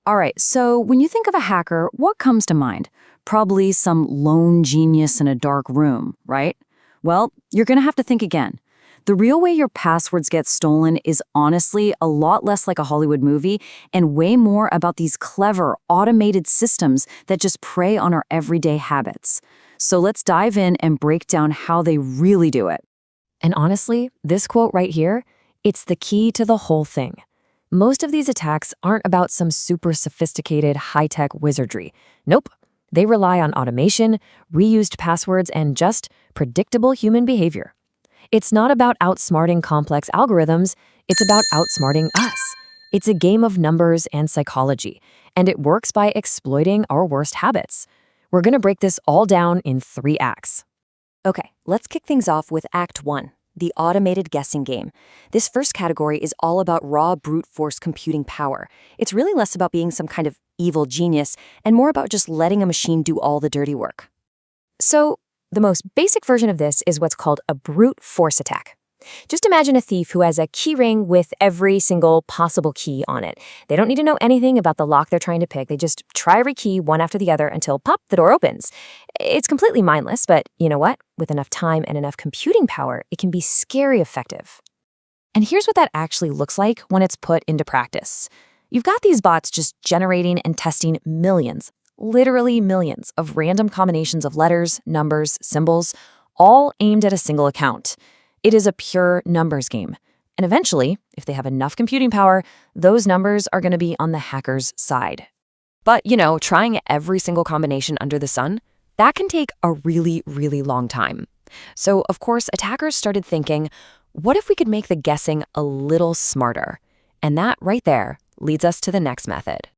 All right, so when you think of a hacker, what comes to mind? Probably some lone genius in a dark room, right? Well, you're going to have to think again. The real way your passwords get stolen is honestly a lot less like a Hollywood movie and way more about these clever, automated systems that just prey on our everyday habits. So let's dive in and break down how they really do it. And honestly, this quote right here, it's the key to the whole thing. Most of these attacks aren't about some super sophisticated high-tech wizardry. Nope. They rely on automation, reused passwords, and just predictable human behavior. It's not about outsmarting complex algorithms, it's about outsmarting us. It's a game of numbers and psychology, and it works by exploiting our worst habits. We're going to break this all down in 3 acts. Okay, let's kick things off with Act 1, the automated guessing game. This first category is all about raw brute force computing power. It's really less about being some kind of evil genius and more about just letting a machine do all the dirty work. So, the most basic version of this is what's called a brute force attack. Just imagine a thief who has a key ring with every single possible key on it. They don't need to know anything about the lock they're trying to pick. They just try every key one after the other until, pop, the door opens. It's completely mindless, but you know what? With enough time and enough computing power, it can be scary effective. And here's what that actually looks like when it's put into practice. You've got these bots just generating and testing millions, literally millions, of random combinations of letters, numbers, symbols, all aimed at a single account. It is a pure numbers game. And eventually, if they have enough computing power, those numbers are going to be on the hacker's side. But, trying every single combination under the sun, that can take a really, really long time. So, of course, attackers started thinking, what if we could make the guessing a little smarter? And that right there leads us to the next method.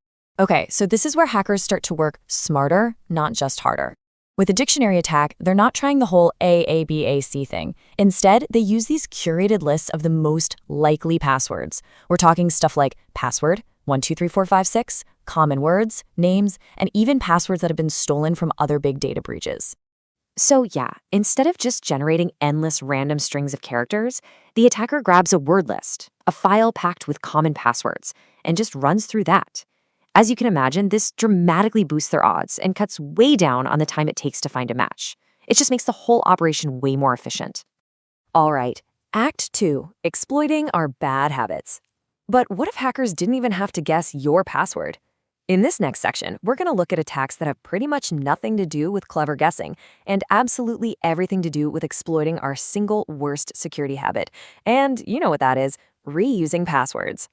Okay, so this is where hackers start to work smarter, not just harder. With a dictionary attack, they're not trying the whole A, B, A, C thing. Instead, they use these curated lists of the most likely passwords. We're talking stuff like password, 123456, common words, names, and even passwords that have been stolen from other big data breaches. So yeah, instead of just generating endless random strings of characters, the attacker grabs a word list, a file packed with common passwords, and just runs through that. As you can imagine, this dramatically boosts their odds and cuts way down on the time it takes to find a match. It just makes the whole operation way more efficient. All right, Act 2, exploiting our bad habits. But what if hackers didn't even have to guess your password? In this next section, we're going to look at attacks that have pretty much nothing to do with clever guessing and absolutely everything to do with exploiting our single worst security habit. And you know what that is, reusing passwords.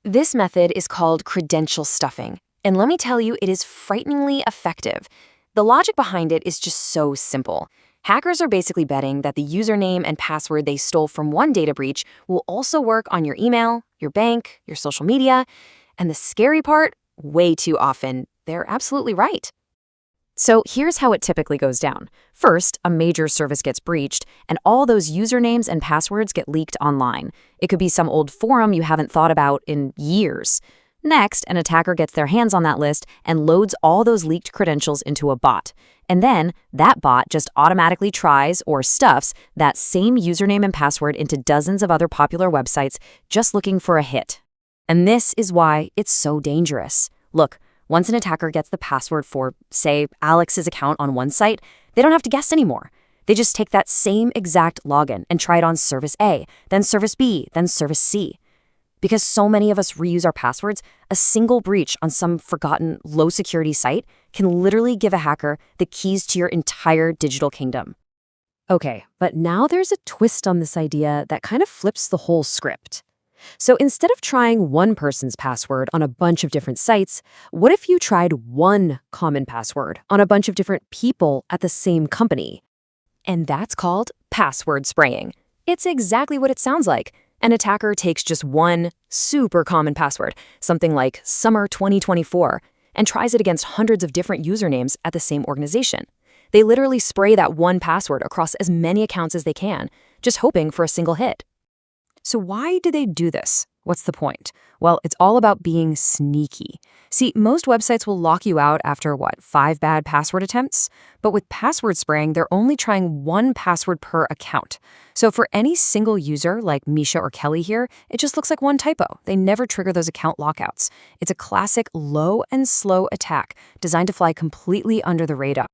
This method is called credential stuffing, and let me tell you, it is frighteningly effective. The logic behind it is just so simple. Hackers are basically betting that the username and password they stole from one data breach will also work on your email, your bank, your social media, and the scary part, way too often, they're absolutely right. So here's how it typically goes down. First, a major service gets breached, and all those usernames and passwords get leaked online. It could be some old forum you haven't thought about in years. Next, an attacker gets their hands on that list and loads all those leaked credentials into a bot. And then, that bot just automatically tries or stuffs that same username and password into dozens of other popular websites just looking for a hit. And this is why it's so dangerous. Look, once an attacker gets the password for, say, Alex's account on one site, they don't have to guess anymore. They just take that same exact login and try it on service A, then service B, then service C. Because so many of us reuse our passwords, a single breach on some forgotten low-security site can literally give a hacker the keys to your entire digital kingdom. Okay, but now there's a twist on this idea that kind of flips the whole script. So instead of trying one person's password on a bunch of different sites, what if you tried one common password on a bunch of different people at the same company? And that's called password spraying. It's exactly what it sounds like. An attacker takes just one super common password, something like summer 2024, and tries it against hundreds of different usernames at the same organization. They literally spray that one password across as many accounts as they can, just hoping for a single hit. So why do they do this? What's the point? Well, it's all about being sneaky. See, most websites will lock you out after, 5 bad password attempts? But with password spraying, they're only trying 1 password per account. So for any single user, like Misha or Kelly here, it just looks like 1 typo. They never trigger those account lockouts. It's a classic low and slow attack designed to fly completely under the radar.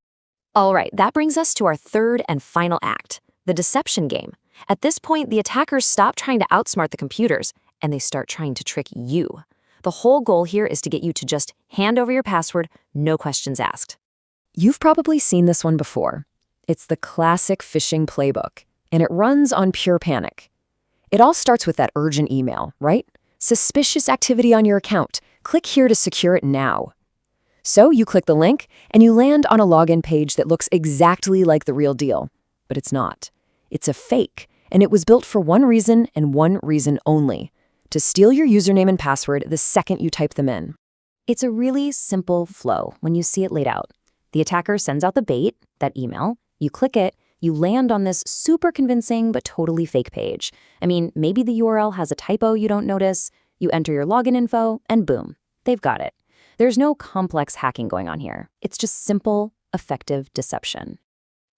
All right, that brings us to our third and final act, the deception game. At this point, the attackers stop trying to outsmart the computers, and they start trying to trick you. The whole goal here is to get you to just hand over your password, no questions asked. You've probably seen this one before. It's the classic phishing playbook, and it runs on pure panic. It all starts with that urgent email, right? Suspicious activity on your account. Click here to secure it now. So you click the link, and you land on a login page that looks exactly like the real deal. But it's not. It's a fake, and it was built for one reason and one reason only: to steal your username and password the second you type them in. It's a really simple flow when you see it laid out. The attacker sends out the bait, that email, you click it, you land on this super convincing but totally fake page. I mean, maybe the URL has a typo you don't notice, you enter your login info, and boom, they've got it. There's no complex hacking going on here. It's just simple, effective deception.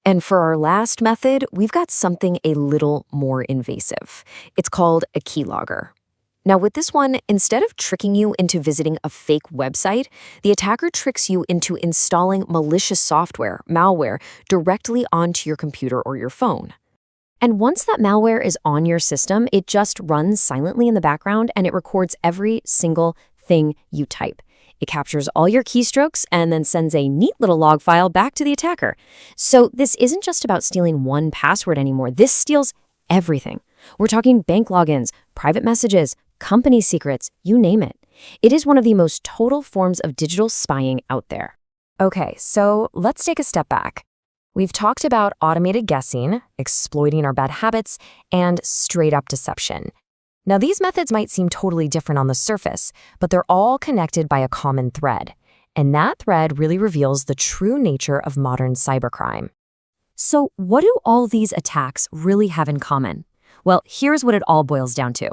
And for our last method, we've got something a little more invasive. It's called a keylogger. Now with this one, instead of tricking you into visiting a fake website, the attacker tricks you into installing malicious software, malware, directly onto your computer or your phone. And once that malware is on your system, it just runs silently in the background and it records every single thing you type. It captures all your keystrokes and then sends a neat little log file back to the attacker. So this isn't just about stealing one password anymore. This steals everything. We're talking bank logins, private messages, company secrets, you name it. It is one of the most total forms of digital spying out there. Okay, so let's take a step back. We've talked about automated guessing, exploiting our bad habits, and straight-up deception. Now, these methods might seem totally different on the surface, but they're all connected by a common thread. And that thread really reveals the true nature of modern cybercrime. So what do all these attacks really have in common? Well, here's what it all boils down to.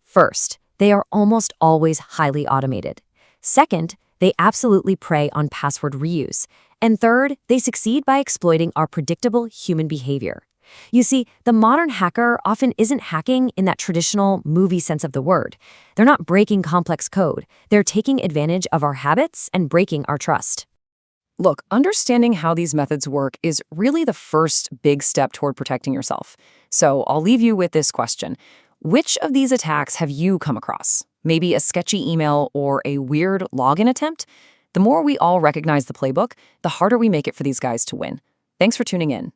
First, they are almost always highly automated. Second, they absolutely prey on password reuse. And third, they succeed by exploiting our predictable human behavior. You see, the modern hacker often isn't hacking in that traditional movie sense of the word. They're not breaking complex code. They're taking advantage of our habits and breaking our trust. Look, understanding how these methods work is really the first big step toward protecting yourself. So I'll leave you with this question. Which of these attacks have you come across? Maybe a sketchy email or a weird login attempt? The more we all recognize the playbook, the harder we make it for these guys to win. Thanks for tuning in.